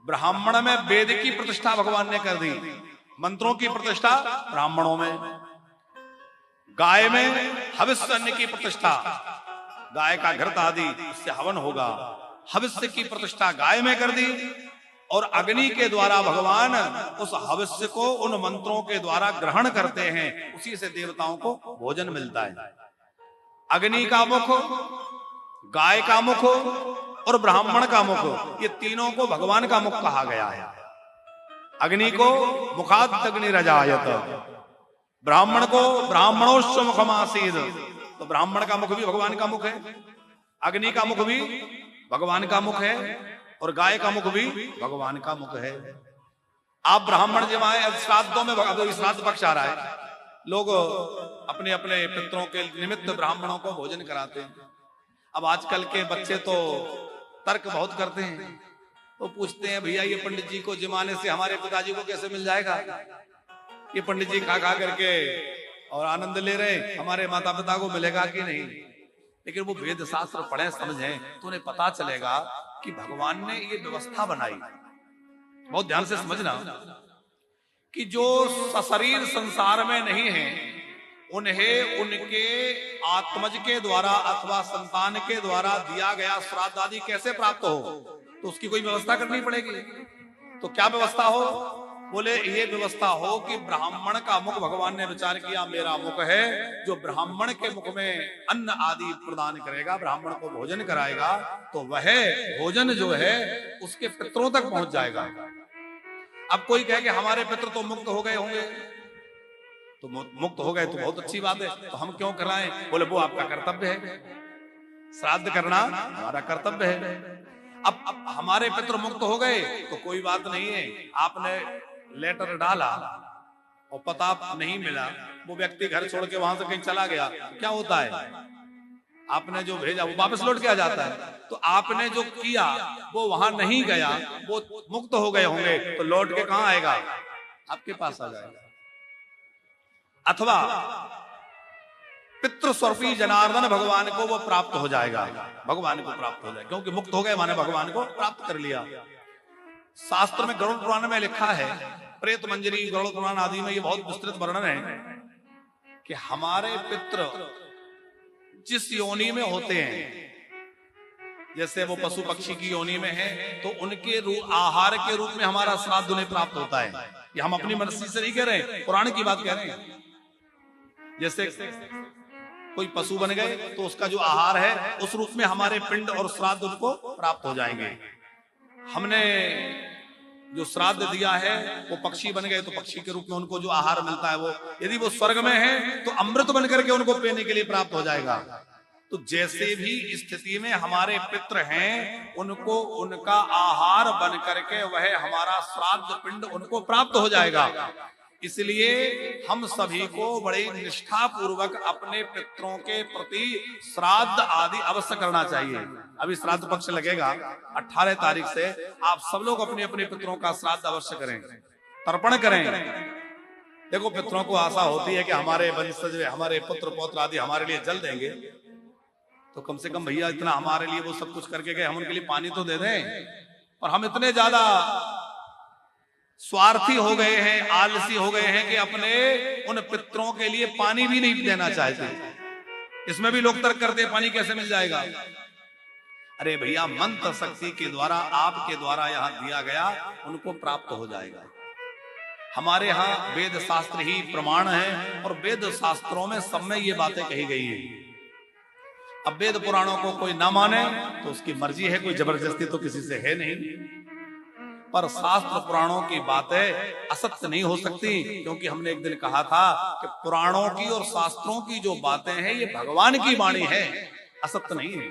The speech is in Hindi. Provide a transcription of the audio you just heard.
ब्राह्मण में वेद की प्रतिष्ठा भगवान ने कर दी, मंत्रों की प्रतिष्ठा ब्राह्मणों में। गाय में हविष्य अन्न की प्रतिष्ठा, गाय का घृत आदि इससे हवन होगा, हविष्य की प्रतिष्ठा गाय में कर दी। और अग्नि के द्वारा भगवान उस हविष्य को उन मंत्रों के द्वारा ग्रहण करते हैं, उसी से देवताओं को भोजन मिलता है। अग्नि का मुख, गाय का मुख और ब्राह्मण का मुख, ये तीनों को भगवान का मुख कहा गया है। अग्नि को मुखाद अग्नि रजायत, ब्राह्मण को ब्राह्मणोश्व मुखमासीद, तो ब्राह्मण का मुख भी भगवान का मुख है, अग्नि का मुख भी भगवान का मुख है और गाय का मुख भी भगवान का मुख है। आप ब्राह्मण जमाए श्राद्धों में, श्राद्ध पक्ष आ रहा है, लोग अपने अपने पितरों के निमित्त ब्राह्मणों को भोजन कराते हैं। अब आजकल के बच्चे तो तर्क बहुत करते हैं, तो पूछते हैं भैया ये पंडित जी को जमाने से हमारे पिताजी को कैसे मिल जाएगा? ये पंडित जी खा खा करके और आनंद ले रहे, हमारे माता पिता को मिलेगा कि नहीं? लेकिन वो वेद शास्त्र पढ़े समझें तो उन्हें पता चलेगा कि भगवान ने ये व्यवस्था बनाई। बहुत ध्यान से समझना कि जो सशरीर संसार में नहीं है, उन्हें उनके आत्मज के द्वारा अथवा संतान के द्वारा दिया गया श्राद्ध आदि कैसे प्राप्त हो, तो उसकी कोई व्यवस्था करनी पड़ेगी। तो क्या व्यवस्था हो? बोले ये व्यवस्था हो कि ब्राह्मण का मुख, भगवान ने विचार किया मेरा मुख है, जो ब्राह्मण के मुख में अन्न आदि प्रदान करेगा, ब्राह्मण को भोजन कराएगा, तो वह भोजन जो है उसके पितरों तक पहुंच जाएगा। अब कोई कहे कि हमारे पितर तो मुक्त हो गए होंगे, तो मुक्त हो गए तो बहुत अच्छी बात है, तो हम क्यों कराएं? बोले वो आपका कर्तव्य है, श्राद्ध करना हमारा कर्तव्य है। अब हमारे पितर मुक्त हो गए तो कोई बात नहीं है, आपने लेटर डाला और पता नहीं मिला, वो व्यक्ति घर छोड़ के वहां से कहीं चला गया, क्या होता है? आपने जो भेजा वो वापस लौट के आ जाता है। तो आपने जो किया वो वहां नहीं गया, वो मुक्त हो गए होंगे, तो लौट के कहां आएगा? आपके पास आ जाएगा। अथवा पितृस्वरूपी जनार्दन भगवान को वो प्राप्त हो जाएगा, भगवान को प्राप्त हो जाएगा, क्योंकि मुक्त हो गए माने भगवान को प्राप्त कर लिया। शास्त्र में गरुड़ पुराण में लिखा है, प्रेत मंजरी गरुड़ पुराण आदि में ये बहुत विस्तृत वर्णन है कि हमारे पितृ जिस योनि में होते हैं, जैसे वो पशु पक्षी की योनि में है, तो उनके आहार के रूप में हमारा श्राद्ध उन्हें प्राप्त होता है। ये हम अपनी मर्जी से नहीं कह रहे, पुराण की बात कह रहे हैं। जैसे कोई पशु बन गए तो उसका जो आहार है उस रूप में हमारे पिंड और श्राद्ध उनको प्राप्त हो जाएंगे। हमने जो श्राद्ध दिया है वो पक्षी बन गए तो पक्षी के रूप में उनको जो आहार मिलता है वो, यदि वो स्वर्ग में है तो अमृत बन करके उनको पीने के लिए प्राप्त हो जाएगा। तो जैसे भी स्थिति में हमारे पितृ हैं, उनको उनका आहार बन करके वह हमारा श्राद्ध पिंड उनको प्राप्त हो जाएगा। इसलिए हम सभी को बड़े निष्ठा पूर्वक अपने पितरों के प्रति श्राद्ध आदि अवश्य करना चाहिए। अभी श्राद्ध पक्ष लगेगा 18 तारीख से, आप सब लोग अपने अपने पितरों का श्राद्ध अवश्य करें, तर्पण करें। देखो पितरों को आशा होती है कि हमारे वंशज, हमारे पुत्र पौत्र आदि हमारे लिए जल देंगे, तो कम से कम भैया इतना हमारे लिए वो सब कुछ करके गए, हम उनके लिए पानी तो दे दें। और हम इतने ज्यादा स्वार्थी हो गए हैं, आलसी हो गए हैं कि अपने उन पितरों के लिए पानी भी नहीं देना चाहते। इसमें भी लोग तर्क करते हैं पानी कैसे मिल जाएगा। अरे भैया मंत्र शक्ति के द्वारा, आपके द्वारा यहाँ दिया गया, उनको प्राप्त हो जाएगा। हमारे यहाँ वेद शास्त्र ही प्रमाण है और वेद शास्त्रों में सब में ये बातें कही गई हैं। अब वेद पुराणों को कोई ना माने तो उसकी मर्जी है, कोई जबरदस्ती तो किसी से है नहीं। पर शास्त्र पुराणों की बातें असत्य नहीं हो सकती, क्योंकि हमने एक दिन कहा था कि पुराणों की और शास्त्रों की जो बातें हैं ये भगवान की वाणी है, असत्य नहीं है।